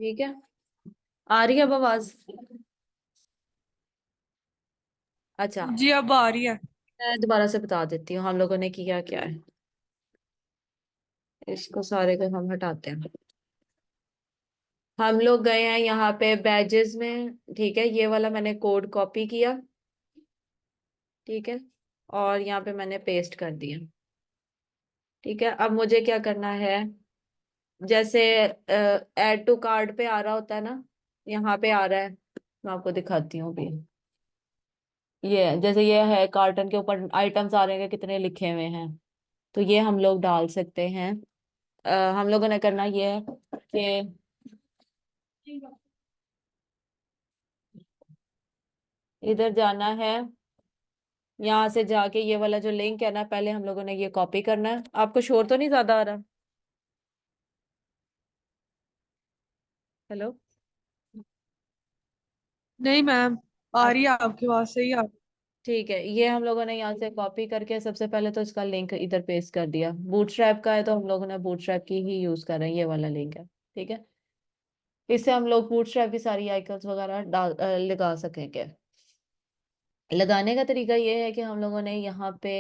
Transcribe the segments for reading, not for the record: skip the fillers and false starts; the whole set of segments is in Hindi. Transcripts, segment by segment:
ठीक है। आ रही है अब आवाज? अच्छा, जी अब आ रही है। मैं दोबारा से बता देती हूँ हम लोगों ने किया क्या है। इसको सारे को हम हटाते हैं। हम लोग गए हैं यहाँ पे बैजेस में। ठीक है, ये वाला मैंने कोड कॉपी किया। ठीक है, और यहाँ पे मैंने पेस्ट कर दिया। ठीक है, अब मुझे क्या करना है, जैसे ऐड टू कार्ट पे आ रहा होता है ना, यहाँ पे आ रहा है। मैं आपको दिखाती हूँ अभी। ये जैसे ये है, कार्टन के ऊपर आइटम्स आ रहे हैं, कितने लिखे हुए हैं। तो ये हम लोग डाल सकते हैं। हम लोगों ने करना ये है कि इधर जाना है, यहाँ से जाके ये वाला जो लिंक है ना, पहले हम लोगों ने ये कॉपी करना है। आपको शोर तो नहीं ज्यादा आ रहा? हेलो। नहीं मैम, आ रही अच्छा, है आपकी आवाज सही आ रही ठीक है, ये हम लोगों ने यहाँ से कॉपी करके सबसे पहले तो इसका लिंक इधर पेस्ट कर दिया। बूटस्ट्रैप का है तो हम लोगों ने बूटस्ट्रैप की ही यूज कर रहे हैं, ये वाला लिंक है। ठीक है, इससे हम लोग बूटस्ट्रैप की सारी आइकन्स वगैरह लगा सकेंगे। लगाने का तरीका ये है कि हम लोगों ने यहाँ पे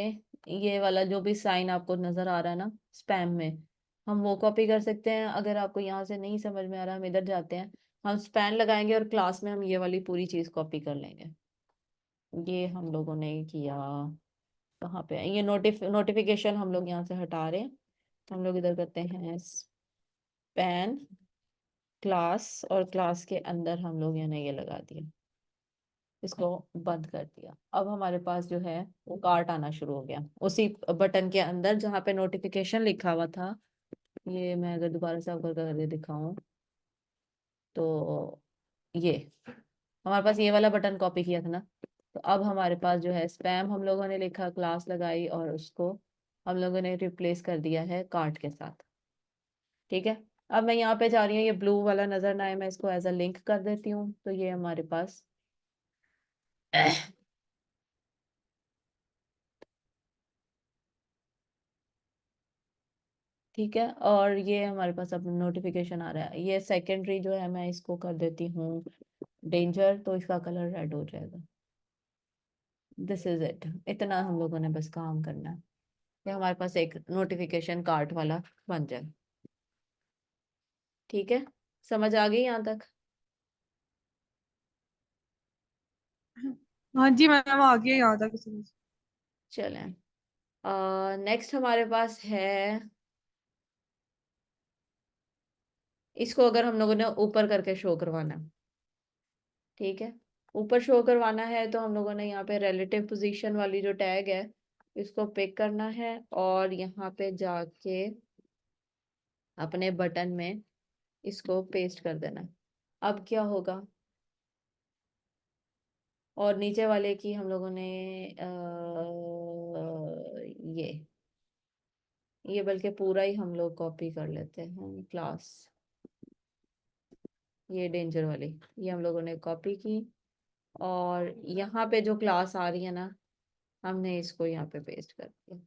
ये वाला जो भी साइन आपको नजर आ रहा है ना स्पैम में, हम वो कॉपी कर सकते हैं। अगर आपको यहाँ से नहीं समझ में आ रहा, हम इधर जाते हैं, हम स्पैन लगाएंगे और क्लास में हम ये वाली पूरी चीज कॉपी कर लेंगे। ये हम लोगों ने किया। कहाँ पे है? ये नोटिफिकेशन हम लोग यहाँ से हटा रहे हैं। तो हम लोग इधर करते हैं स्पैन क्लास, और क्लास के अंदर हम लोग यहाँ ये लगा दिया। इसको बंद कर दिया। अब हमारे पास जो है वो कार्ट आना शुरू हो गया उसी बटन के अंदर जहाँ पे नोटिफिकेशन लिखा हुआ था। ये मैं अगर दोबारा से आपको करके दिखाऊं तो ये हमारे पास ये वाला बटन कॉपी किया था ना। तो अब हमारे पास जो है स्पैम हम लोगों ने लिखा, क्लास लगाई, और उसको हम लोगों ने रिप्लेस कर दिया है कार्ट के साथ। ठीक है, अब मैं यहाँ पे जा रही हूँ, ये ब्लू वाला नजर ना आए, मैं इसको एज अ लिंक कर देती हूँ, तो ये हमारे पास ठीक है। और ये हमारे पास अब नोटिफिकेशन आ रहा है, ये सेकेंडरी जो है मैं इसको कर देती हूँ डेंजर, तो इसका कलर रेड हो जाएगा। दिस इज इट, इतना हम लोगों ने बस काम करना है कि हमारे पास एक नोटिफिकेशन कार्ट वाला बन जाए। ठीक है, समझ आ गई यहाँ तक? है। हाँ जी मैम, आ गया यहाँ तक समझ। चलें, नेक्स्ट हमारे पास है, इसको अगर हम लोगों ने ऊपर करके शो करवाना है। ठीक है, ऊपर शो करवाना है तो हम लोगों ने यहाँ पे रिलेटिव पोजीशन वाली जो टैग है इसको पिक करना है, और यहाँ पे जाके अपने बटन में इसको पेस्ट कर देना है। अब क्या होगा, और नीचे वाले की हम लोगों ने ये बल्कि पूरा ही हम लोग कॉपी कर लेते हैं क्लास, ये डेंजर वाली, ये हम लोगों ने कॉपी की। और यहाँ पे जो क्लास आ रही है ना, हमने इसको यहाँ पे पेस्ट कर दिया।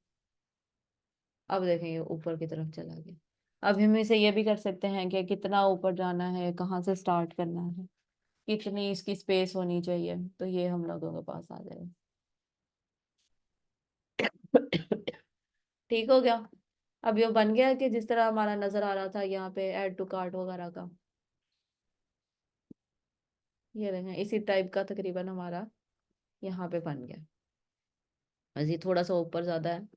अब देखें ये ऊपर की तरफ चला गया। अब हम इसे ये भी कर सकते हैं कि कितना ऊपर जाना है, कहाँ से स्टार्ट करना है, कितनी इसकी स्पेस होनी चाहिए, तो ये हम लोगों के पास आ जाएगा। ठीक हो गया। अब ये बन गया कि जिस तरह हमारा नजर आ रहा था यहाँ पे ऐड टू कार्ट वगैरह का, ये देखें इसी टाइप का तकरीबन हमारा यहाँ पे बन गया। बस ये थोड़ा सा ऊपर ज्यादा है,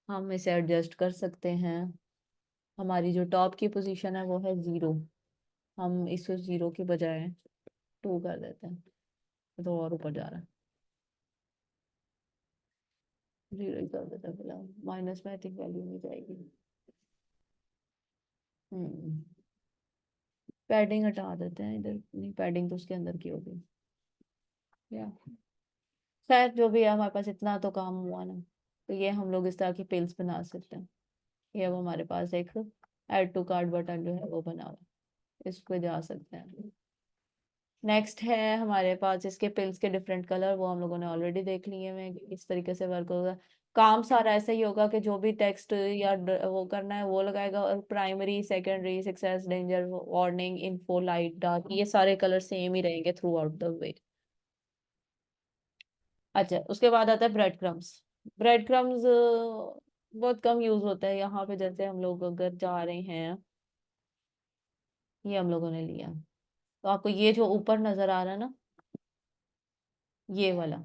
हम इसे एडजस्ट कर सकते हैं। हमारी जो टॉप की पोजीशन है वो है 0, हम इसे 0 की बजाय 2 कर देते हैं, तो और ऊपर जा रहा है। 0 ही कर देते हैं फिलहाल, माइनस में आई थिंक वैल्यू नहीं जाएगी। हम्म, पैडिंग हटा देते हैं इधर, नहीं पैडिंग तो उसके अंदर की होगी या, खैर जो भी है, हमारे पास इतना तो काम हुआ ना। तो ये हम लोग इस तरह की पिल्स बना सकते हैं। ये अब हमारे पास एक ऐड टू कार्ट बटन जो है वो बना हुआ है, इस पे जा सकते हैं। नेक्स्ट है हमारे पास इसके पिल्स के डिफरेंट कलर, वो हम लोगों ने ऑलरेडी देख लिए हैं कि किस तरीके से वर्क होगा। काम सारा ऐसा ही होगा कि जो भी टेक्स्ट या वो करना है वो लगाएगा, और primary, secondary, success, danger, warning, info, light, dark, ये सारे कलर सेम ही रहेंगे थ्रू आउट द वे। अच्छा, उसके बाद आता है ब्रेड क्रम्स। ब्रेड क्रम्स बहुत कम यूज होता है यहाँ पे। जैसे हम लोग अगर जा रहे हैं, ये हम लोगों ने लिया, तो आपको ये जो ऊपर नजर आ रहा है ना, ये वाला,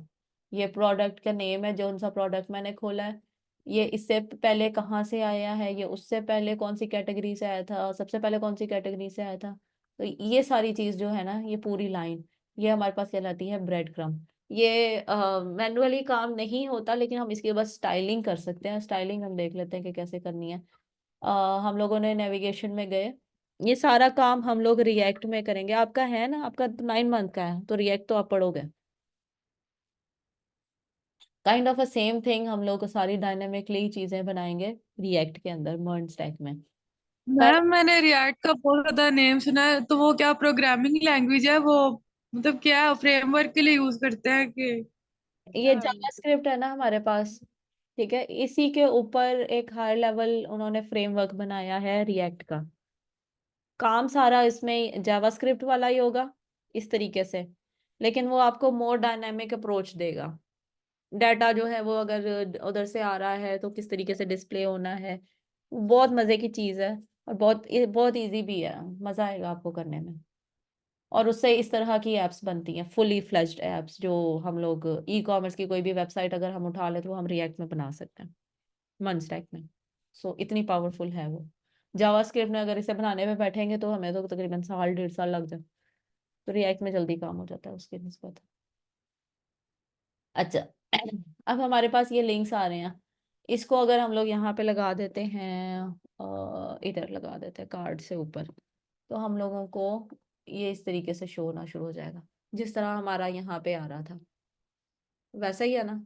ये प्रोडक्ट का नेम है, जो उनसा प्रोडक्ट मैंने खोला है। ये इससे पहले कहाँ से आया है, ये उससे पहले कौन सी कैटेगरी से आया था, सबसे पहले कौन सी कैटेगरी से आया था, तो ये सारी चीज जो है ना, ये पूरी लाइन, ये हमारे पास कहलाती है ब्रेड क्रम्ब। ये मैनुअली काम नहीं होता, लेकिन हम इसकी बस स्टाइलिंग कर सकते हैं। स्टाइलिंग हम देख लेते हैं कि कैसे करनी है। हम लोगों ने नेविगेशन में गए, ये सारा काम हम लोग रिएक्ट में करेंगे। आपका है ना, आपका 9 मंथ का है, तो रिएक्ट तो आप पढ़ोगे। Kind of a same thing, हम लोग सारी डायनेमिकली चीजें बनाएंगे रिएक्ट के अंदर, मर्ज स्टैक में। पर मैम मैंने रिएक्ट का बहुत ज्यादा नेम सुना है, तो वो क्या प्रोग्रामिंग लैंग्वेज है वो? मतलब क्या फ्रेमवर्क के लिए यूज करते हैं कि ये क्या है वो? जावास्क्रिप्ट है ना हमारे पास, ठीक है, इसी के ऊपर एक हायर लेवल उन्होंने फ्रेमवर्क बनाया है रिएक्ट का। काम सारा इसमें जावास्क्रिप्ट वाला ही होगा इस तरीके से, लेकिन वो आपको मोर डायनामिक अप्रोच देगा। डाटा जो है वो अगर उधर से आ रहा है तो किस तरीके से डिस्प्ले होना है। बहुत मजे की चीज है, और बहुत इजी भी है, मजा आएगा आपको करने में। और उससे इस तरह की एप्स बनती हैं, फुली फ्लेज्ड एप्स, जो हम लोग ई कॉमर्स की कोई भी वेबसाइट अगर हम उठा ले तो वो हम रिएक्ट में बना सकते हैं, मन स्टैक में। सो इतनी पावरफुल है वो। जावास्क्रिप्ट में अगर इसे बनाने में बैठेंगे तो हमें तो तकरीबन साल 1.5 साल लग जाए, तो रिएक्ट में जल्दी काम हो जाता है उसके निस्बत। अच्छा, अब हमारे पास ये लिंक्स आ रहे हैं, इसको अगर हम लोग यहाँ पे लगा देते हैं, इधर लगा देते हैं कार्ड से ऊपर, तो हम लोगों को ये इस तरीके से शो होना शुरू हो जाएगा, जिस तरह हमारा यहाँ पे आ रहा था वैसा ही है ना।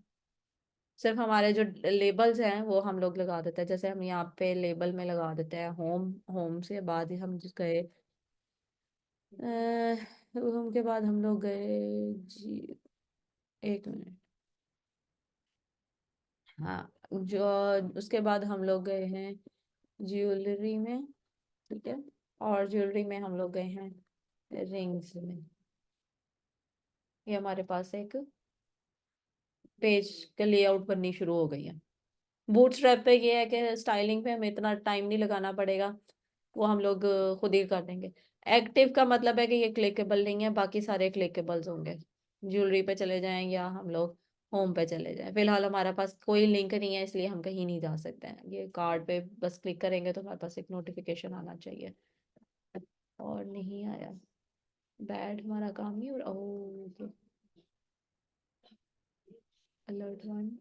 सिर्फ हमारे जो लेबल्स हैं वो हम लोग लगा देते हैं, जैसे हम यहाँ पे लेबल में लगा देते हैं होम। होम से बाद ही हम जिस गए, होम के बाद हम लोग गए जी, एक मिनट, हाँ, जो उसके बाद हम लोग गए हैं ज्वेलरी में, ठीक है, और ज्वेलरी में हम लोग गए हैं रिंग्स में। ये हमारे पास एक पेज का लेआउट बननी शुरू हो गई है। बूटस्ट्रैप पे ये है कि स्टाइलिंग पे हमें इतना टाइम नहीं लगाना पड़ेगा, वो हम लोग खुद ही कर देंगे। एक्टिव का मतलब है कि ये क्लिकेबल नहीं है, बाकी सारे क्लिकेबल्स होंगे। ज्वेलरी पे चले जाएं या हम लोग होम पे चले जाएं, फिलहाल हमारे पास कोई लिंक नहीं है, इसलिए हम कहीं नहीं जा सकते हैं। ये कार्ड पे बस क्लिक करेंगे तो हमारे पास एक नोटिफिकेशन आना चाहिए, और नहीं आया। बैड, हमारा काम नहीं हो रहा। ओह, अलर्ट वन,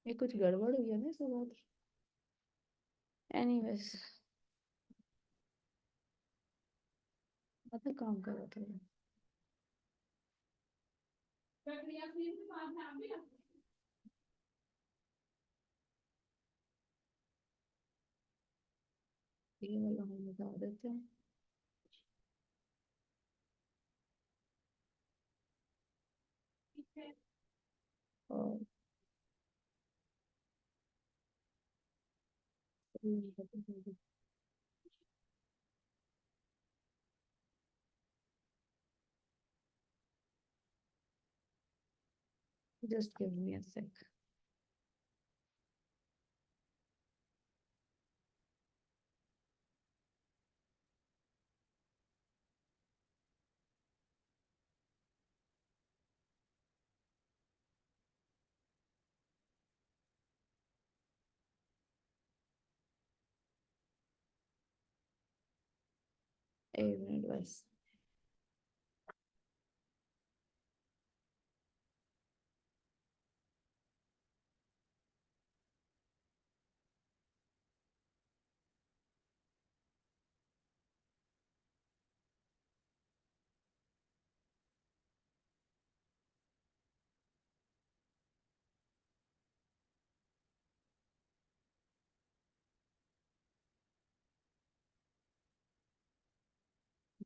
ये कुछ गड़बड़ हुई है ना इसके बाद। एनीवेज, मतलब काम कर रहा था ये वाला, हम बता देते हैं। और जस्ट गिव मी अ सेक। 1 मिनट बस।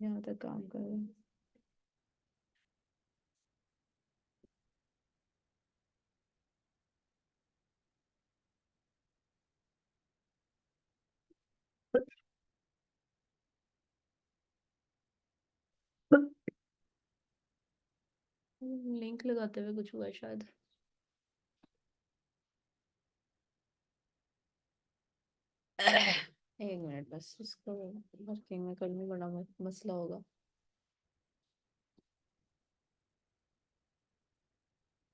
यहाँ तक काम कर रहे हैं। लिंक लगाते हुए कुछ हुआ शायद। एक मिनट बस, इसको वर्किंग में करने बड़ा मसला होगा।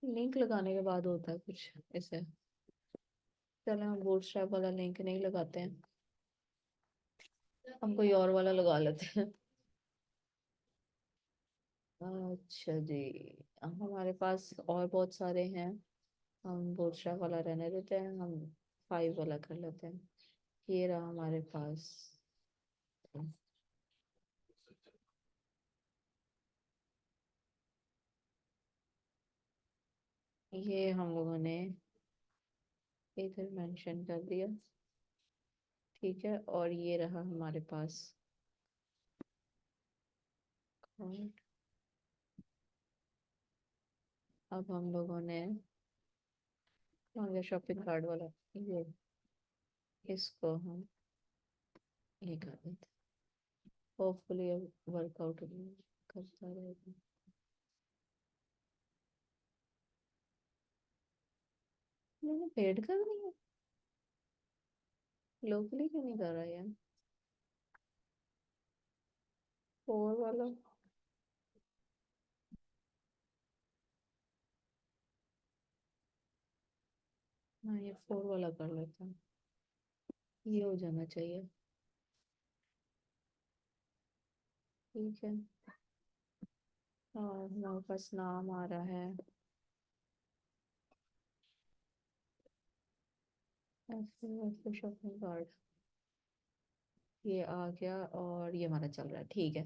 लिंक लगाने के बाद होता है कुछ ऐसे। चलो हम बूटस्ट्रैप वाला लिंक नहीं लगाते हैं, हम कोई और वाला लगा लेते हैं। अच्छा जी, अब हमारे पास और बहुत सारे हैं, हम बूटस्ट्रैप वाला रहने देते हैं, हम 5 वाला कर लेते हैं। ये रहा हमारे पास। ये हम लोगों ने इधर मेंशन कर दिया, ठीक है। और ये रहा हमारे पास। और अब हम लोगों ने शॉपिंग कार्ड वाला, ये इसको हम ये कर देते, होपफुली अब वर्कआउट करता रहेगा। मैंने पेड कर दिया, लोकली क्यों नहीं कर रहा यार? 4 वाला। हाँ, ये 4 वाला कर लेता हूँ, ये हो जाना चाहिए, ठीक है। और हमारे पास नाम आ रहा है शॉपिंग कार्ड, ये आ गया और ये हमारा चल रहा है, ठीक है।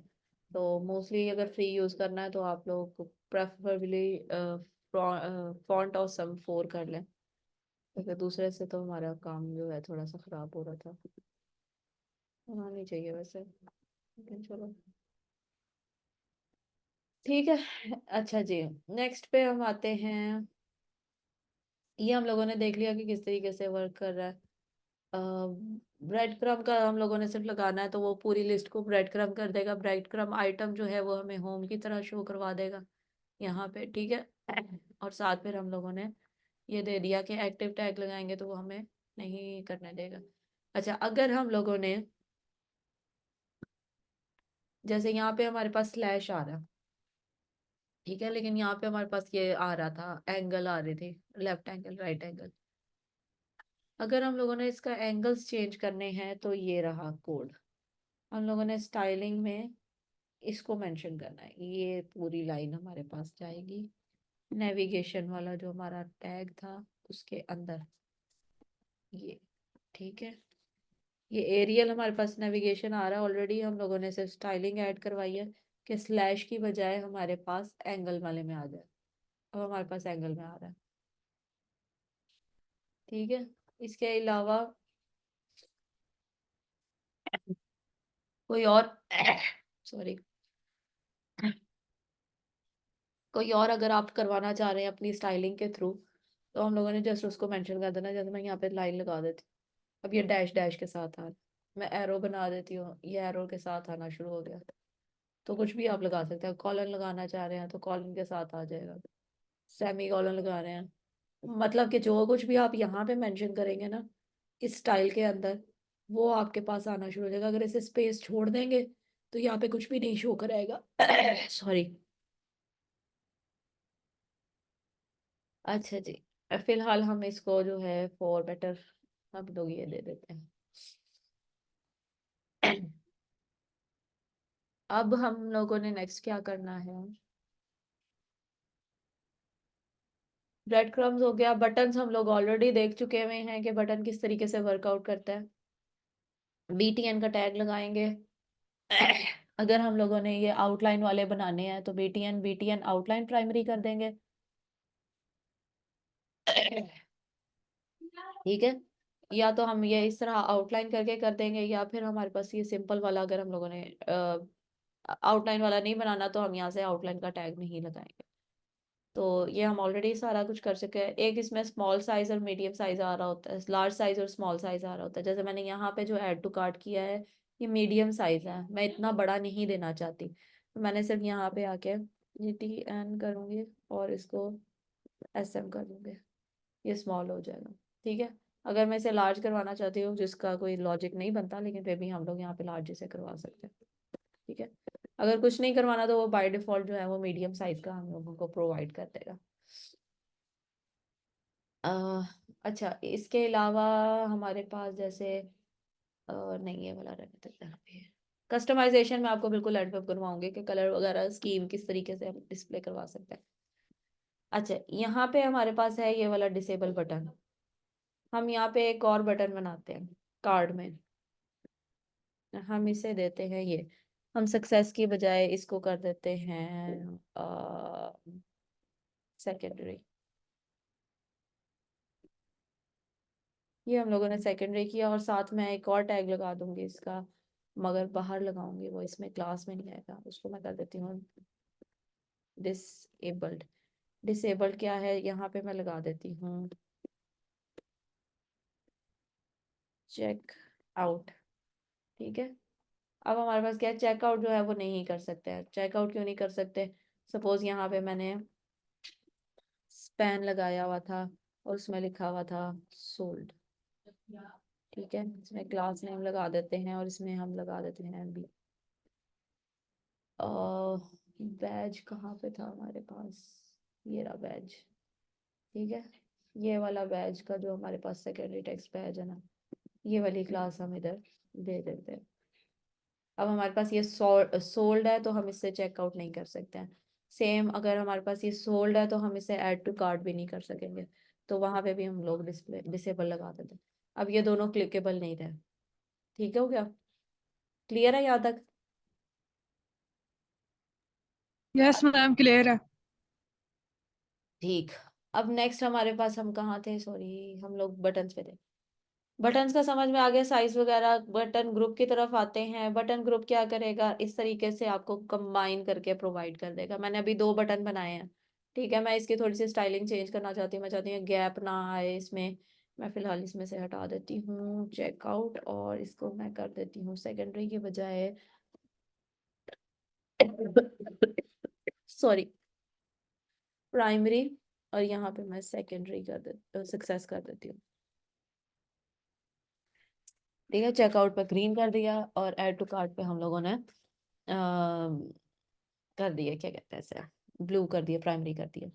तो मोस्टली अगर फ्री यूज करना है तो आप लोग प्रेफरेबली फॉन्ट और सम 4 कर लें, क्योंकि दूसरे से तो हमारा काम जो है थोड़ा सा खराब हो रहा था। होना नहीं चाहिए वैसे, लेकिन चलो ठीक है। अच्छा जी, नेक्स्ट पे हम आते हैं। ये हम लोगों ने देख लिया कि किस तरीके से वर्क कर रहा है। ब्रेड क्रम का हम लोगों ने सिर्फ लगाना है, तो वो पूरी लिस्ट को ब्रेड क्रम कर देगा। ब्रेड क्रम आइटम जो है वो हमें होम की तरह शो करवा देगा यहाँ पे, ठीक है। और साथ फिर हम लोगों ने ये दे दिया कि एक्टिव टैग लगाएंगे तो वो हमें नहीं करने देगा। अच्छा, अगर हम लोगों ने जैसे यहाँ पे हमारे पास स्लैश आ रहा है, ठीक है, लेकिन यहाँ पे हमारे पास ये आ रहा था, एंगल आ रहे थे, लेफ्ट एंगल राइट एंगल। अगर हम लोगों ने इसका एंगल्स चेंज करने हैं तो ये रहा कोड, हम लोगों ने स्टाइलिंग में इसको मेंशन करना है, ये पूरी लाइन हमारे पास जाएगी नेविगेशन वाला जो हमारा टैग था उसके अंदर, ये ठीक है। ये एरियल हमारे पास नेविगेशन आ रहा है ऑलरेडी, हम लोगों ने सिर्फ स्टाइलिंग ऐड करवाई है कि स्लैश की बजाय हमारे पास एंगल वाले में आ जाए। अब हमारे पास एंगल में आ रहा है, ठीक है। इसके अलावा कोई और सॉरी, कोई और अगर आप करवाना चाह रहे हैं अपनी स्टाइलिंग के थ्रू, तो हम लोगों ने जस्ट उसको मेंशन कर देना। जैसे मैं यहाँ पे लाइन लगा देती हूँ, अब ये डैश डैश के साथ आ रहा है, मैं एरो बना देती हूँ, ये एरो के साथ आना शुरू हो गया। तो कुछ भी आप लगा सकते हैं, कॉलन लगाना चाह रहे हैं तो कॉलन के साथ आ जाएगा, सेमी कॉलन लगा रहे हैं, मतलब कि जो कुछ भी आप यहाँ पे मेंशन करेंगे ना इस स्टाइल के अंदर, वो आपके पास आना शुरू हो जाएगा। अगर इसे स्पेस छोड़ देंगे तो यहाँ पे कुछ भी नहीं शो कराएगा। सॉरी। अच्छा जी, फिलहाल हम इसको जो है फॉर बेटर हम लोग ये दे देते हैं। अब हम लोगों ने नेक्स्ट क्या करना है, ब्रेड क्रम्स हो गया। बटन्स हम लोग ऑलरेडी देख चुके हुए हैं कि बटन किस तरीके से वर्कआउट करता है। बीटीएन का टैग लगाएंगे। अगर हम लोगों ने ये आउटलाइन वाले बनाने हैं तो बीटीएन बीटीएन आउटलाइन प्राइमरी कर देंगे, ठीक है। या तो हम ये इस तरह आउटलाइन करके कर देंगे, या फिर हमारे पास ये सिंपल वाला अगर हम लोगों ने आउटलाइन वाला नहीं बनाना तो हम यहाँ से आउटलाइन का टैग नहीं लगाएंगे। तो ये हम ऑलरेडी सारा कुछ कर चुके हैं। एक इसमें स्मॉल साइज और मीडियम साइज आ रहा होता है, लार्ज साइज और स्मॉल साइज आ रहा होता है। जैसे मैंने यहाँ पे जो ऐड टू कार्ट किया है ये मीडियम साइज है, मैं इतना बड़ा नहीं देना चाहती, तो मैंने सिर्फ यहाँ पे आके ये TN करूँगी और इसको SM कर दूंगी, ये स्मॉल हो जाएगा। ठीक है, अगर मैं इसे लार्ज करवाना चाहती हूँ जिसका कोई लॉजिक नहीं बनता, लेकिन फिर भी हम लोग यहाँ पे लार्ज इसे करवा सकते हैं। ठीक है, अगर कुछ नहीं करवाना तो वो बाय डिफॉल्ट जो है वो मीडियम साइज का हम लोगों को प्रोवाइड कर देगा। अच्छा, इसके अलावा हमारे पास जैसे नहीं, ये वाला रहने देते हैं अभी। कस्टमाइजेशन में आपको बिल्कुल एड पे करवाऊंगी कि कलर वगैरह स्कीम किस तरीके से हम डिस्प्ले करवा सकते हैं। अच्छा, यहाँ पे हमारे पास है ये वाला डिसेबल बटन। हम यहाँ पे एक और बटन बनाते हैं कार्ड में, हम इसे देते हैं ये, हम सक्सेस की बजाय इसको कर देते हैं सेकेंडरी। ये हम लोगों ने सेकेंडरी किया और साथ में एक और टैग लगा दूंगी इसका, मगर बाहर लगाऊंगी, वो इसमें क्लास में नहीं आएगा, उसको मैं कर देती हूँ डिसेबल्ड। डिसेबल्ड क्या है, यहाँ पे मैं लगा देती हूँ चेक आउट। ठीक है, अब हमारे पास क्या है, चेकआउट जो है वो नहीं कर सकते हैं। चेकआउट क्यों नहीं कर सकते, सपोज यहाँ पे मैंने स्पैन लगाया हुआ था और उसमें लिखा हुआ था सोल्ड। ठीक है, इसमें क्लास नेम लगा देते हैं और इसमें हम लगा देते हैं MB। बैज कहाँ पे था हमारे पास, ये रहा बैज। ठीक है, ये वाला बैज का जो हमारे पास सेकेंडरी टेक्स्ट बैज है ना, ये वाली क्लास हम इधर दे देते हैं। अब हमारे पास ये सोल्ड है तो हम इससे चेकआउट नहीं कर सकते हैं। सेम अगर हमारे पास ये सोल्ड है तो हम इसे ऐड टू कार्ट भी नहीं कर सकेंगे, तो वहां पे भी हम लोग डिस्प्ले डिसेबल लगा देते हैं। अब ये दोनों क्लिकेबल नहीं थे। ठीक है, हो गया, क्लियर है यहाँ तक? यस मैम, क्लियर है। ठीक, अब नेक्स्ट हमारे पास, हम कहाँ थे, सॉरी, हम लोग बटन्स पे थे। बटन्स का समझ में आ गया, साइज वगैरह। बटन ग्रुप की तरफ आते हैं। बटन ग्रुप क्या करेगा, इस तरीके से आपको कंबाइन करके प्रोवाइड कर देगा। मैंने अभी 2 बटन बनाए हैं। ठीक है, मैं इसकी थोड़ी सी स्टाइलिंग चेंज करना चाहती हूँ, मैं चाहती हूँ गैप ना आए इसमें। मैं फिलहाल इसमें से हटा देती हूँ चेकआउट और इसको मैं कर देती हूँ सेकेंडरी के बजाय सॉरी, प्राइमरी। और यहाँ पे मैं सेकेंडरी कर दे सक्सेस कर देती हूँ। ठीक है, चेकआउट पे ग्रीन कर दिया और ऐड टू कार्ट पे हम लोगों ने कर दिया, क्या कहते हैं इसे, ब्लू कर दिया, प्राइमरी कर दिया।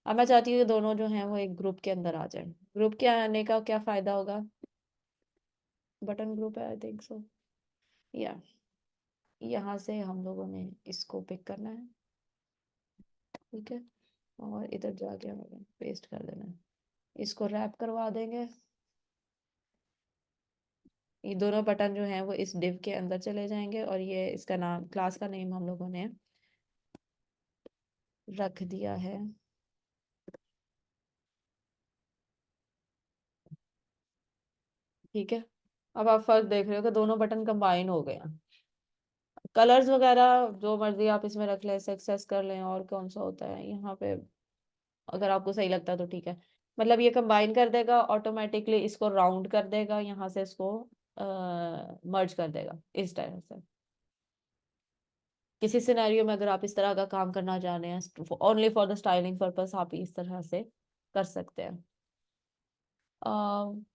अब मैं चाहती हूँ कि दोनों जो हैं वो एक ग्रुप के अंदर आ जाए। ग्रुप के आने का क्या फायदा होगा, बटन ग्रुप है आई थिंक सो, या यहाँ से हम लोगों ने इसको पिक करना है। ठीक है, और इधर जाके हमें पेस्ट कर देना है, इसको रैप करवा देंगे। ये दोनों बटन जो हैं वो इस डिव के अंदर चले जाएंगे और ये इसका नाम, क्लास का नेम हम लोगों ने रख दिया है ठीक है। अब आप फर्क देख रहे हो कि दोनों बटन कंबाइन हो गए हैं। कलर्स वगैरह जो मर्जी आप इसमें रख लें, सक्सेस कर लें, और कौन सा होता है यहाँ पे, अगर आपको सही लगता है तो ठीक है। मतलब ये कंबाइन कर देगा ऑटोमेटिकली, इसको राउंड कर देगा, यहाँ से इसको मर्ज कर देगा इस तरह से। किसी सिनेरियो में अगर आप इस तरह का काम करना चाह रहे हैं only for the styling purpose, आप इस तरह से कर सकते हैं।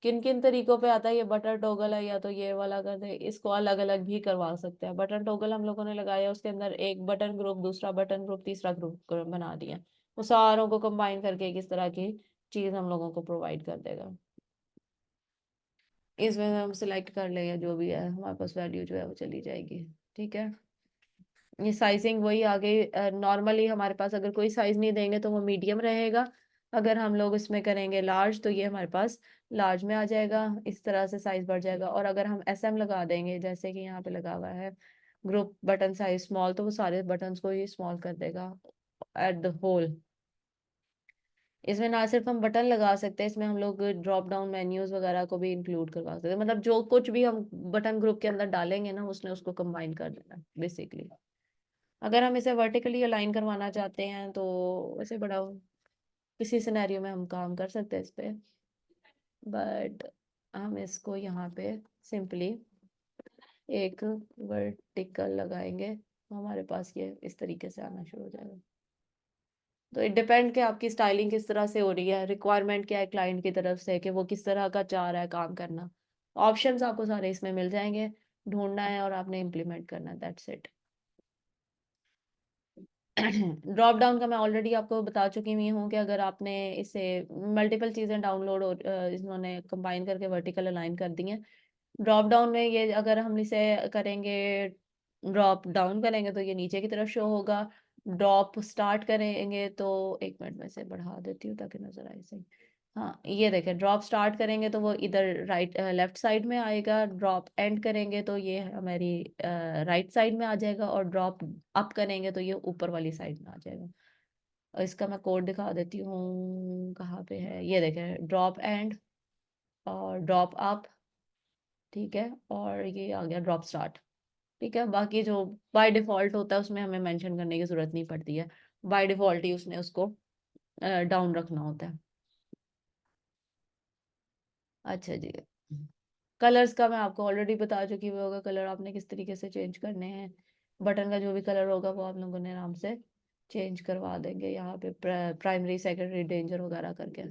किन किन तरीकों पे आता है ये बटन टॉगल है, या तो ये वाला कर दे, इसको अलग अलग भी करवा सकते हैं। बटन टॉगल हम लोगों ने लगाया, उसके अंदर एक बटन ग्रुप, दूसरा बटन ग्रुप, तीसरा ग्रुप बना दिया। वो सारों को कंबाइन करके किस तरह की चीज हम लोगों को प्रोवाइड कर देगा। इसमें हम सिलेक्ट कर लेंगे जो भी है, हमारे पास वैल्यू जो है वो चली जाएगी। ठीक है, ये साइजिंग वही आ गई। नॉर्मली हमारे पास अगर कोई साइज नहीं देंगे तो वो मीडियम रहेगा। अगर हम लोग इसमें करेंगे लार्ज तो ये हमारे पास लार्ज में आ जाएगा, इस तरह से साइज बढ़ जाएगा। और अगर हम SM लगा देंगे, जैसे कि यहाँ पे लगा हुआ है ग्रुप बटन साइज स्मॉल, तो वो सारे बटन्स को ही स्मॉल कर देगा एट द होल। इसमें ना सिर्फ हम बटन लगा सकते हैं, इसमें हम लोग ड्रॉप डाउन मेन्यूज वगैरह को भी इंक्लूड करवा सकते हैं। मतलब जो कुछ भी हम बटन ग्रुप के अंदर डालेंगे ना, उसने उसको कंबाइन कर देना बेसिकली। अगर हम इसे वर्टिकली अलाइन करवाना चाहते हैं तो वैसे बड़ा किसी सिनेरियो में हम काम कर सकते हैं इस पे, बट हम इसको यहाँ पे सिंपली एक वर्टिकल लगाएंगे, हमारे पास ये इस तरीके से आना शुरू हो जाएगा। तो इट डिपेंड कि आपकी स्टाइलिंग किस तरह से हो रही है, रिक्वायरमेंट क्या है क्लाइंट की तरफ से कि वो किस तरह का चाह रहा है काम करना। ऑप्शंस आपको सारे इसमें मिल जाएंगे, ढूंढना है और आपने इम्प्लीमेंट करना है, दैट्स इट। ड्रॉप डाउन का मैं ऑलरेडी आपको बता चुकी हुई हूँ कि अगर आपने इसे मल्टीपल चीज़ें डाउनलोड और इन्होंने कंबाइन करके वर्टिकल अलाइन कर दी हैं। ड्रॉप डाउन में ये अगर हम इसे करेंगे, ड्रॉप डाउन करेंगे तो ये नीचे की तरफ शो होगा। ड्रॉप स्टार्ट करेंगे तो एक मिनट में से बढ़ा देती हूँ ताकि नजर आए सही। हाँ ये देखें, ड्रॉप स्टार्ट करेंगे तो वो इधर राइट लेफ्ट साइड में आएगा, ड्रॉप एंड करेंगे तो ये हमारी राइट साइड में आ जाएगा, और ड्रॉप अप करेंगे तो ये ऊपर वाली साइड में आ जाएगा। और इसका मैं कोड दिखा देती हूँ, कहाँ पे है, ये देखें, ड्रॉप एंड और ड्रॉप अप, ठीक है, और ये आ गया ड्रॉप स्टार्ट। ठीक है, बाकी जो बाय डिफॉल्ट होता है उसमें हमें मेंशन करने की जरूरत नहीं पड़ती है, बाय डिफॉल्ट ही उसने उसको डाउन रखना होता है। अच्छा जी, कलर्स का मैं आपको ऑलरेडी बता चुकी हूँ, होगा कलर आपने किस तरीके से चेंज करने हैं। बटन का जो भी कलर होगा वो आप लोगों ने आराम से चेंज करवा देंगे यहाँ पे प्राइमरी सेकेंडरी डेंजर वगैरह करके।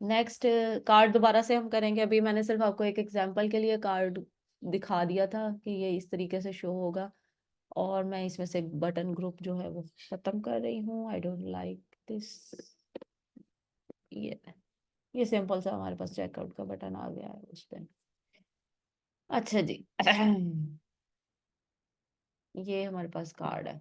नेक्स्ट कार्ड दोबारा से हम करेंगे, अभी मैंने सिर्फ आपको एक एग्जांपल के लिए कार्ड दिखा दिया था कि ये इस तरीके से शो होगा। और मैं इसमें से बटन ग्रुप जो है वो खत्म कर रही हूँ, आई डोंट लाइक दिस। ये ये सिंपल सा हमारे पास चेकआउट का बटन आ गया है उस पे। अच्छा जी, ये हमारे पास कार्ड है,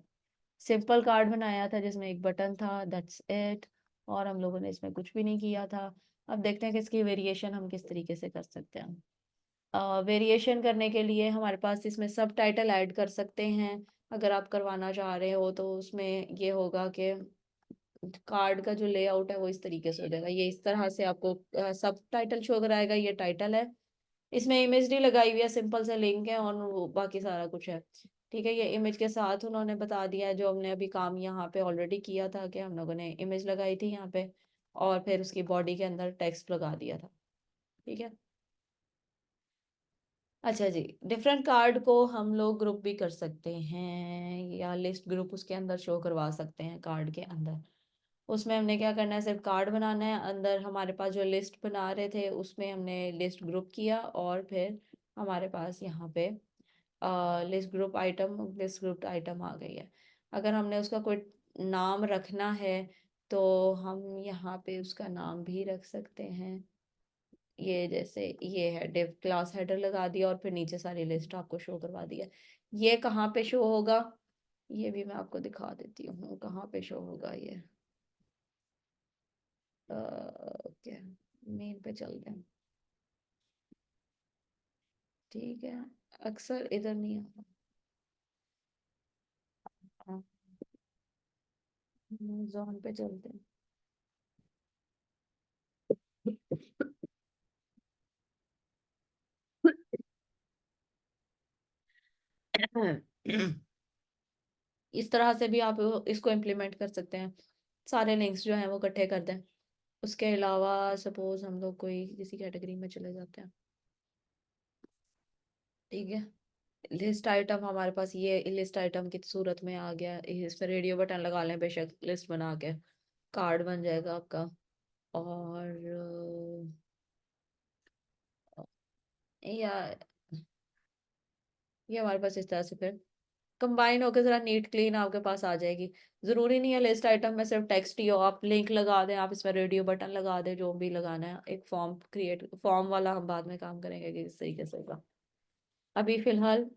सिंपल कार्ड बनाया था जिसमें एक बटन था, दैट्स इट। और हम लोगों ने इसमें कुछ भी नहीं किया था। अब देखते हैं कि इसकी वेरिएशन हम किस तरीके से कर सकते हैं। वेरिएशन करने के लिए हमारे पास इसमें सब टाइटल ऐड कर सकते हैं। अगर आप करवाना चाह रहे हो तो उसमें ये होगा कि कार्ड का जो लेआउट है वो इस तरीके से हो जाएगा, ये इस तरह से आपको सब टाइटल शो कराएगा, ये टाइटल है, इसमें इमेज नहीं लगाई हुई है, सिंपल से लिंक है और बाकी सारा कुछ है। ठीक है, ये इमेज के साथ उन्होंने बता दिया है, जो हमने अभी काम यहाँ पे ऑलरेडी किया था कि हम लोगों ने इमेज लगाई थी यहाँ पे और फिर उसकी बॉडी के अंदर टेक्स्ट लगा दिया था। ठीक है, अच्छा जी, डिफरेंट कार्ड को हम लोग ग्रुप भी कर सकते हैं या लिस्ट ग्रुप उसके अंदर शो करवा सकते हैं कार्ड के अंदर। उसमें हमने क्या करना है, सिर्फ कार्ड बनाना है, अंदर हमारे पास जो लिस्ट बना रहे थे उसमें हमने लिस्ट ग्रुप किया और फिर हमारे पास यहाँ पे लिस्ट ग्रुप आइटम आ गई है। अगर हमने उसका कोई नाम रखना है तो हम यहाँ पे उसका नाम भी रख सकते हैं। ये जैसे ये है डिव क्लास हेडर लगा दिया और फिर नीचे सारी लिस्ट आपको शो करवा दिया। ये कहाँ पे शो होगा, ये भी मैं आपको दिखा देती हूँ कहाँ पे शो होगा ये। ओके, मेन पे चलते हैं। ठीक है, अक्सर इधर नहीं आता। जोन पे चलते हैं। इस तरह से भी आप इसको इम्प्लीमेंट कर सकते हैं, सारे लिंक्स जो हैं वो इकट्ठे कर दें। उसके अलावा सपोज हम लोग कोई किसी कैटेगरी में चले जाते हैं। ठीक है, लिस्ट आइटम हमारे पास ये लिस्ट आइटम की सूरत में आ गया, इस पर रेडियो बटन लगा लें बेशक, लिस्ट बना के कार्ड बन जाएगा आपका। और या ये हमारे पास इस तरह से फिर कंबाइन होकर जरा नीट क्लीन आपके पास आ जाएगी। जरूरी नहीं है लिस्ट आइटम में सिर्फ टेक्स्ट ही हो, आप लिंक लगा दें, आप इसमें रेडियो बटन लगा दें, जो भी लगाना है। एक फॉर्म क्रिएट, फॉर्म वाला हम बाद में काम करेंगे कि किस तरीके से होगा। अभी फिलहाल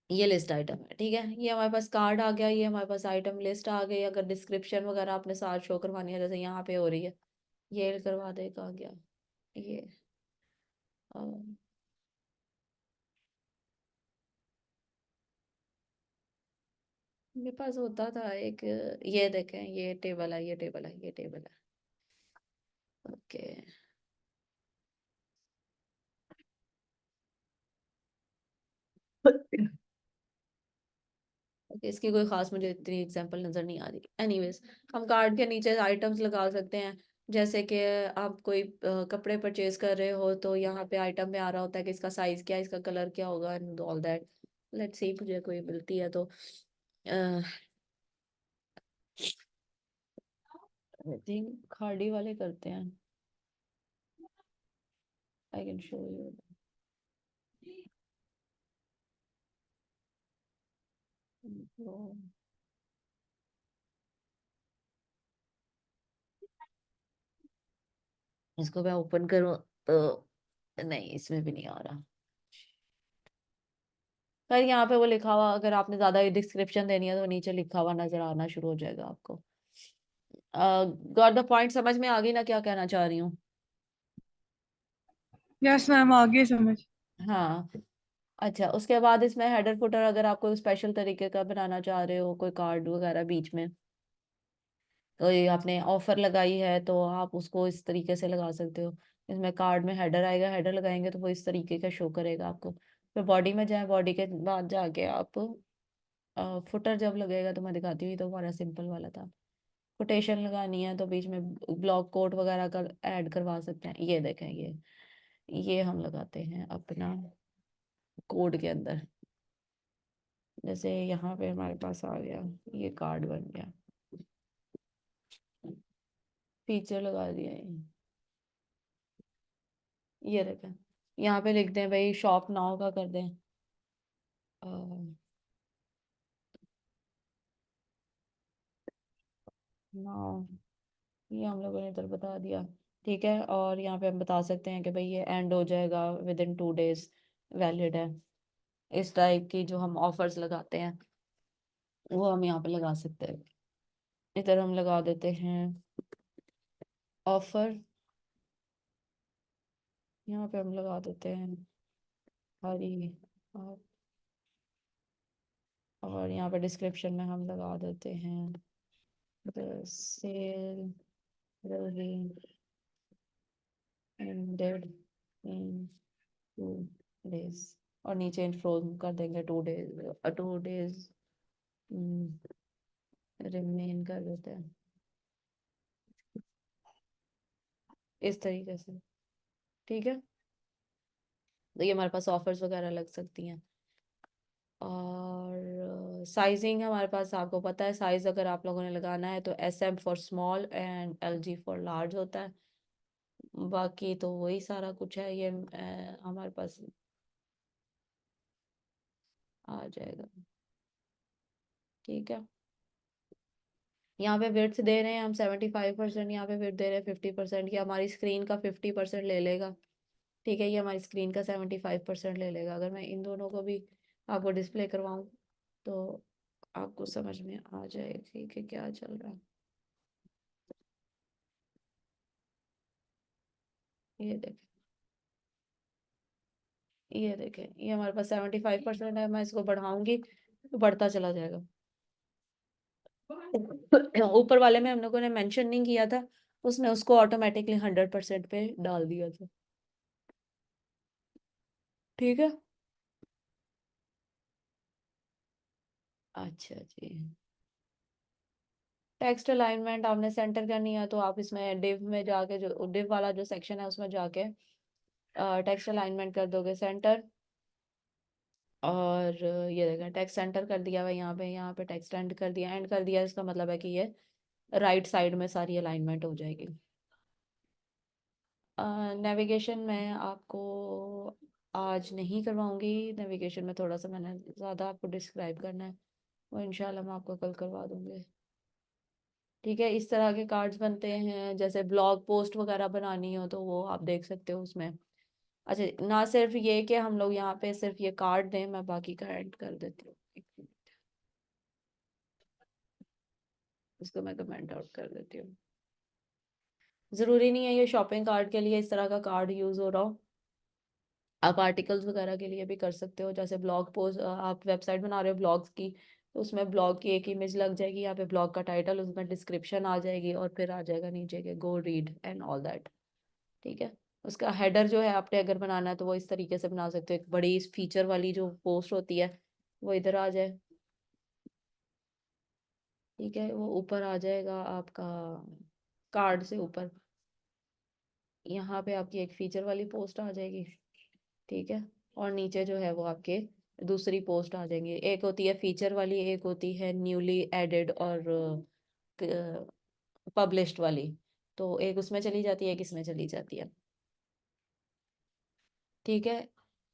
ये लिस्ट आइटम है। ठीक है, ये हमारे पास कार्ड आ गया, ये हमारे पास आइटम लिस्ट आ गई। अगर डिस्क्रिप्शन वगैरह आपने साथ शो करवानी है जैसे यहाँ पे हो रही है, ये करवा दे, आ गया ये। अ, मेरे पास होता था एक, ये देखें, ये टेबल है, ये टेबल है, ये टेबल है। ओके, इसकी कोई खास मुझे इतनी एग्जांपल नजर नहीं आ रही। एनीवेज, हम कार्ड के नीचे आइटम्स लगा सकते हैं। जैसे कि आप कोई कपड़े परचेज कर रहे हो तो यहाँ पे आइटम में आ रहा होता है कि इसका साइज क्या है, इसका कलर क्या होगा and all that. Let's see मुझे कोई मिलती है तो आई थिंक खाड़ी वाले करते हैं। I can show you. इसको मैं ओपन करूँ तो नहीं, इसमें भी नहीं आ रहा। पर यहाँ पे वो लिखा हुआ, अगर आपने ज्यादा डिस्क्रिप्शन देनी है तो नीचे लिखा हुआ नजर आना शुरू हो जाएगा आपको। Got the point? समझ में आ गई ना क्या कहना चाह रही हूँ? यस मैम, आगे समझ। हाँ। अच्छा, उसके बाद इसमें हेडर फुटर अगर आप कोई स्पेशल तरीके का बनाना चाह रहे हो, कोई कार्ड वगैरह बीच में कोई आपने ऑफर लगाई है तो आप उसको इस तरीके से लगा सकते हो। इसमें कार्ड में हेडर आएगा, हेडर लगाएंगे तो वो इस तरीके का शो करेगा आपको। फिर बॉडी में जाए, बॉडी के बाद जाके आप फुटर जब लगेगा तो मैं दिखाती हुई, तो हमारा सिंपल वाला था। कोटेशन लगानी है तो बीच में ब्लॉक कोट वगैरह का ऐड करवा सकते हैं। ये देखें, ये हम लगाते हैं अपना कोड के अंदर। जैसे यहाँ पे हमारे पास आ गया, ये कार्ड बन गया, फीचर लगा दिया ये देखें। यहाँ पे लिख दें भाई शॉप नाउ का कर दें, नाउ। ये हम लोगों ने इधर बता दिया। ठीक है, और यहाँ पे हम बता सकते हैं कि भाई ये एंड हो जाएगा विद इन 2 days, वैलिड है। इस टाइप की जो हम ऑफर्स लगाते हैं वो हम यहाँ पे लगा सकते हैं। इधर हम लगा देते हैं ऑफर, यहाँ पे हम लगा देते हैं हरी, और यहाँ पे डिस्क्रिप्शन में हम लगा देते हैं the sale will be ended in 2 days, और नीचे इन्फॉर्म कर देंगे 2 days, 2 days रिमेन कर देते हैं इस तरीके से। ठीक है, तो ये हमारे पास ऑफर्स वगैरह लग सकती हैं। और साइजिंग हमारे पास, आपको पता है साइज अगर आप लोगों ने लगाना है तो SM for small and LG for large होता है। बाकी तो वही सारा कुछ है, ये हमारे पास आ जाएगा। ठीक है, यहाँ पे विड्थ दे रहे हैं हम 75%, यहाँ पे विड्थ दे रहे हैं 50%। ये हमारी स्क्रीन का 50% ले लेगा। ठीक है, ये हमारी स्क्रीन का 75% ले लेगा। अगर मैं इन दोनों को भी आपको डिस्प्ले करवाऊँ तो आपको समझ में आ जाएगी कि क्या चल रहा है। ये देखें, ये देखें, ये हमारे पास 75% है। मैं इसको बढ़ाऊंगी तो बढ़ता चला जाएगा। ऊपर वाले में हम लोगों ने मेंशन नहीं किया था, उसने उसको ऑटोमेटिकली 100% पे डाल दिया था। ठीक है, अच्छा जी। टेक्स्ट अलाइनमेंट आपने सेंटर करनी है तो आप इसमें डिव में जाके, जो डिव वाला जो सेक्शन है उसमें जाके टेक्स्ट अलाइनमेंट कर दोगे सेंटर। और ये देखें, टेक्स्ट सेंटर कर दिया हुआ है यहाँ पे टेक्स्ट एंड कर दिया, एंड कर दिया। इसका मतलब है कि ये राइट साइड में सारी अलाइनमेंट हो जाएगी। नेविगेशन में आपको आज नहीं करवाऊंगी। नेविगेशन में थोड़ा सा मैंने ज़्यादा आपको डिस्क्राइब करना है, वो इंशाल्लाह मैं आपको कल करवा दूंगी। ठीक है, इस तरह के कार्ड्स बनते हैं। जैसे ब्लॉग पोस्ट वगैरह बनानी हो तो वो आप देख सकते हो उसमें। अच्छा, ना सिर्फ ये कि हम लोग यहाँ पे सिर्फ ये कार्ड दें, मैं बाकी का ऐड कर देती हूँ। इसको मैं कमेंट आउट कर देती हूँ। ज़रूरी नहीं है ये शॉपिंग कार्ड के लिए इस तरह का कार्ड यूज़ हो रहा हो, आप आर्टिकल्स वगैरह के लिए भी कर सकते हो। जैसे ब्लॉग पोस्ट, आप वेबसाइट बना रहे हो ब्लॉग्स की, तो उसमें ब्लॉग की एक इमेज लग जाएगी, यहाँ पे ब्लॉग का टाइटल, उसमें डिस्क्रिप्शन आ जाएगी, और फिर आ जाएगा नीचे के गो रीड एंड ऑल दैट। ठीक है, उसका हेडर जो है आपने अगर बनाना है तो वो इस तरीके से बना सकते हो, एक बड़ी फीचर वाली जो पोस्ट होती है वो इधर आ जाए। ठीक है, वो ऊपर आ जाएगा आपका कार्ड से ऊपर। यहाँ पे आपकी एक फीचर वाली पोस्ट आ जाएगी। ठीक है, और नीचे जो है वो आपके दूसरी पोस्ट आ जाएंगी। एक होती है फीचर वाली, एक होती है न्यूली एडेड और पब्लिश्ड वाली। तो एक उसमें चली जाती है, एक इसमें चली जाती है। ठीक है,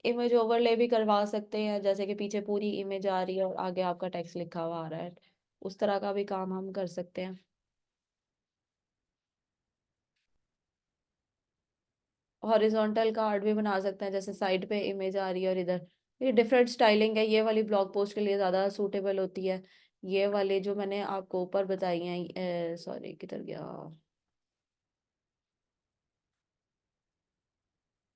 इमेज ओवरले भी करवा सकते हैं, जैसे कि पीछे पूरी इमेज आ रही है और आगे आपका टेक्स्ट लिखा हुआ आ रहा है, उस तरह का भी काम हम कर सकते हैं। हॉरिजॉन्टल कार्ड भी बना सकते हैं, जैसे साइड पे इमेज आ रही है और इधर। ये डिफरेंट स्टाइलिंग है, ये वाली ब्लॉग पोस्ट के लिए ज़्यादा सूटेबल होती है। ये वाले जो मैंने आपको ऊपर बताई हैं, सॉरी किधर गया,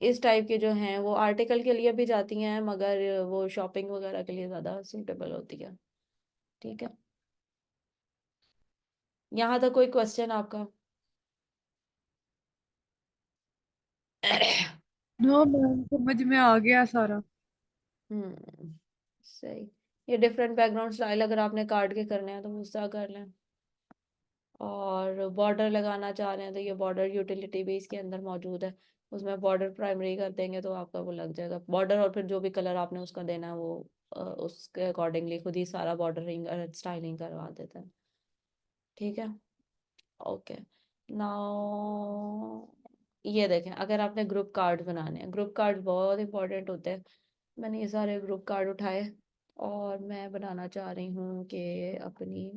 इस टाइप के जो हैं वो आर्टिकल के लिए भी जाती हैं, मगर वो शॉपिंग वगैरह के लिए ज़्यादा सूटेबल होती है। ठीक है, यहाँ तक कोई क्वेश्चन आपका? नो मैम, समझ में आ गया सारा। हम्म, सही। ये डिफरेंट बैकग्राउंड स्टाइल अगर आपने कार्ड के करने हैं तो उस तरह कर लें। और बॉर्डर लगाना चाह रहे हैं तो ये बॉर्डर यूटिलिटी भी इसके अंदर मौजूद है। उसमें बॉर्डर प्राइमरी कर देंगे तो आपका वो लग जाएगा बॉर्डर, और फिर जो भी कलर आपने उसका देना है वो उसके अकॉर्डिंगली खुद ही सारा बॉर्डरिंग स्टाइलिंग करवा देता है। ठीक है, ओके। नाउ ये देखें, अगर आपने ग्रुप कार्ड बनाने हैं, ग्रुप कार्ड बहुत इंपॉर्टेंट होते हैं। मैंने ये सारे ग्रुप कार्ड उठाए और मैं बनाना चाह रही हूँ कि अपनी,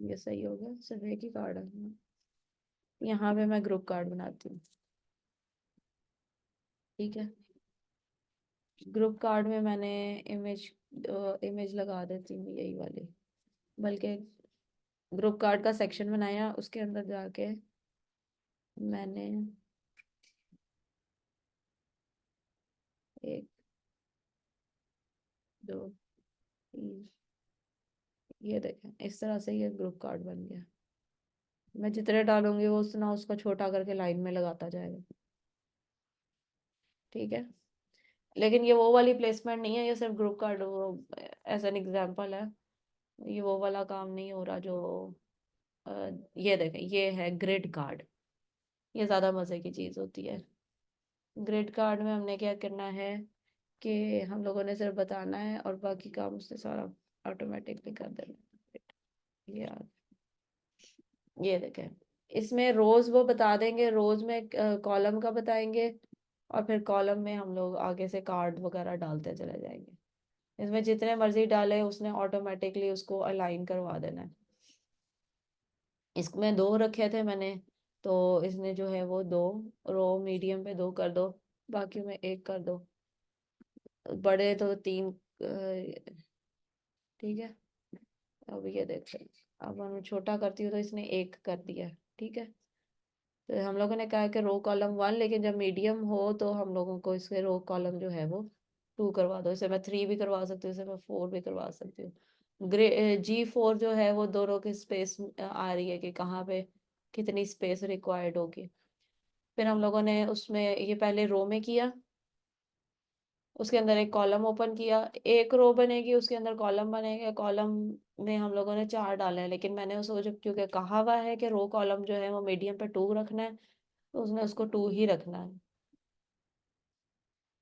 ये सही हो गया, सिर्फ एक ही कार्ड है। यहाँ पे मैं ग्रुप कार्ड बनाती हूँ। ठीक है, ग्रुप कार्ड में मैंने इमेज इमेज लगा देती हूँ यही वाली। बल्कि ग्रुप कार्ड का सेक्शन बनाया, उसके अंदर जाके मैंने एक, दो, तीन, ये देखें इस तरह से ये ग्रुप कार्ड बन गया। मैं जितने डालूंगी वो उतना उसको छोटा करके लाइन में लगाता जाएगा। ठीक है, लेकिन ये वो वाली प्लेसमेंट नहीं है, ये सिर्फ ग्रुप कार्ड वो एज एन एग्जांपल है। ये वो वाला काम नहीं हो रहा जो ये देखें, ये है ग्रिड कार्ड। ये ज़्यादा मज़े की चीज़ होती है। ग्रिड कार्ड में हमने क्या करना है कि हम लोगों ने सिर्फ बताना है और बाकी काम उसने सारा ऑटोमेटिकली कर देना है। ये ये देखें, इसमें रोज वो बता देंगे, रोज में कॉलम का बताएंगे, और फिर कॉलम में हम लोग आगे से कार्ड वगैरह डालते चले जाएंगे। इसमें जितने मर्जी डाले उसने ऑटोमेटिकली उसको अलाइन करवा देना है। इसमें दो रखे थे मैंने, तो इसने जो है वो दो, रो मीडियम पे दो कर दो, बाकी में एक कर दो, बड़े तो तीन। ठीक है, अब ये देखते हैं। अब मैं छोटा करती हूँ तो इसने एक कर दिया। ठीक है, तो हम लोगों ने कहा कि रो कॉलम वन, लेकिन जब मीडियम हो तो हम लोगों को इसके रो कॉलम जो है वो टू करवा दो। इसे मैं थ्री भी करवा सकती हूँ, इसे मैं फोर भी करवा सकती हूँ। G4 जो है वो दोनों की स्पेस आ रही है कि कहाँ पे कितनी स्पेस रिक्वायर्ड होगी। फिर हम लोगों ने उसमें ये पहले रो में किया, उसके अंदर एक कॉलम ओपन किया, एक रो बनेगी उसके अंदर कॉलम बनेगा। कॉलम में हम लोगों ने चार डाले हैं, लेकिन मैंने उसको जब क्योंकि कहा हुआ है कि रो कॉलम जो है वो मीडियम पे टू रखना है, तो उसने उसको टू ही रखना है।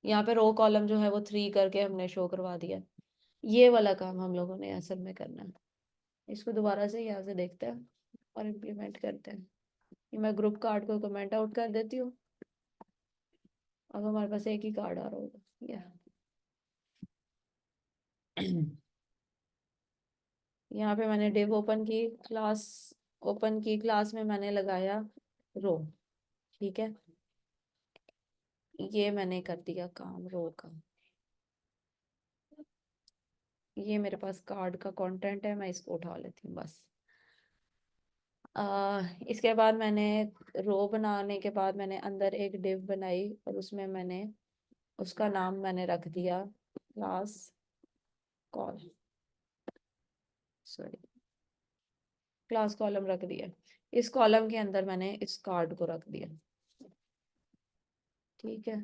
यहाँ पे रो कॉलम जो है वो थ्री करके हमने शो करवा दिया। ये वाला काम हम लोगों ने असल में करना है। इसको दोबारा से यहाँ से देखते हैं और इम्प्लीमेंट करते हैं। ये मैं ग्रुप कार्ड को कमेंट आउट कर देती हूँ। अब हमारे पास एक ही कार्ड आ रहा होगा या यहाँ पे मैंने डिव ओपन की, क्लास ओपन की, क्लास में मैंने लगाया रो। ठीक है, ये मैंने कर दिया काम रो का। ये मेरे पास कार्ड का कंटेंट है, मैं इसको उठा लेती हूँ बस। इसके बाद मैंने रो बनाने के बाद मैंने अंदर एक डिव बनाई और उसमें मैंने उसका नाम मैंने रख दिया class call, sorry class column रख दिया। इस कॉलम के अंदर मैंने इस कार्ड को रख दिया। ठीक है,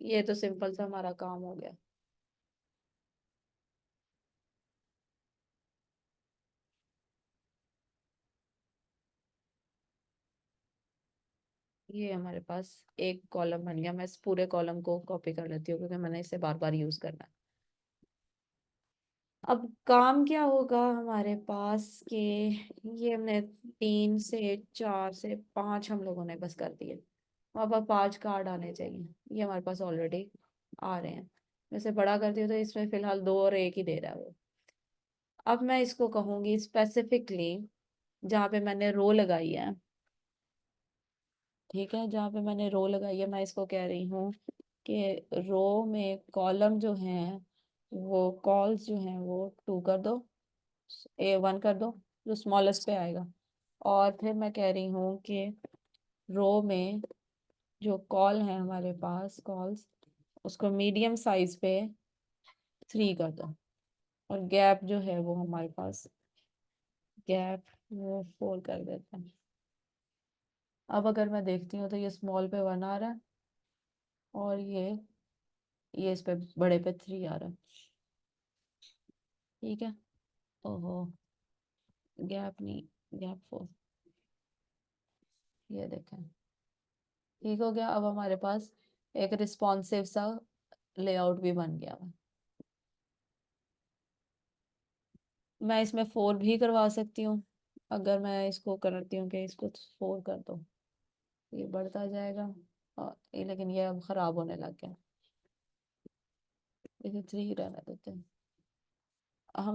ये तो सिंपल सा हमारा काम हो गया। ये हमारे पास एक कॉलम बन गया। मैं इस पूरे कॉलम को कॉपी कर लेती हूँ क्योंकि मैंने इसे बार बार यूज करना है। अब काम क्या होगा हमारे पास कि ये हमने 3 से 4 से 5 हम लोगों ने बस कर दिए। वहाँ पर 5 कार्ड आने चाहिए। ये हमारे पास ऑलरेडी आ रहे हैं। मैं इसे बड़ा करती हूँ तो इसमें फिलहाल 2 और 1 ही दे रहा है वो। अब मैं इसको कहूंगी स्पेसिफिकली जहाँ पे मैंने रो लगाई है, ठीक है, जहाँ पे मैंने रो लगाई है मैं इसको कह रही हूँ कि रो में कॉलम जो है वो कॉल्स जो हैं वो 2 कर दो, A1 कर दो, जो स्मॉलेस्ट पे आएगा। और फिर मैं कह रही हूँ कि रो में जो कॉल है हमारे पास कॉल्स, उसको मीडियम साइज पे 3 कर दो। और गैप जो है वो हमारे पास गैप वो 4 कर देते हैं। अब अगर मैं देखती हूँ तो ये स्मॉल पे 1 आ रहा है और ये इस पे बड़े पे 3 आ रहा है। ठीक है। ओहो, गैप नहीं, गैप 4, ये देखें, ठीक हो गया। अब हमारे पास एक रिस्पॉन्सिव सा लेआउट भी बन गया है। मैं इसमें 4 भी करवा सकती हूँ। अगर मैं इसको करती हूँ कि इसको 4 कर दो, ये बढ़ता जाएगा। और ये लेकिन ये अब खराब होने लग गया, इसे 3 रहने देते हैं।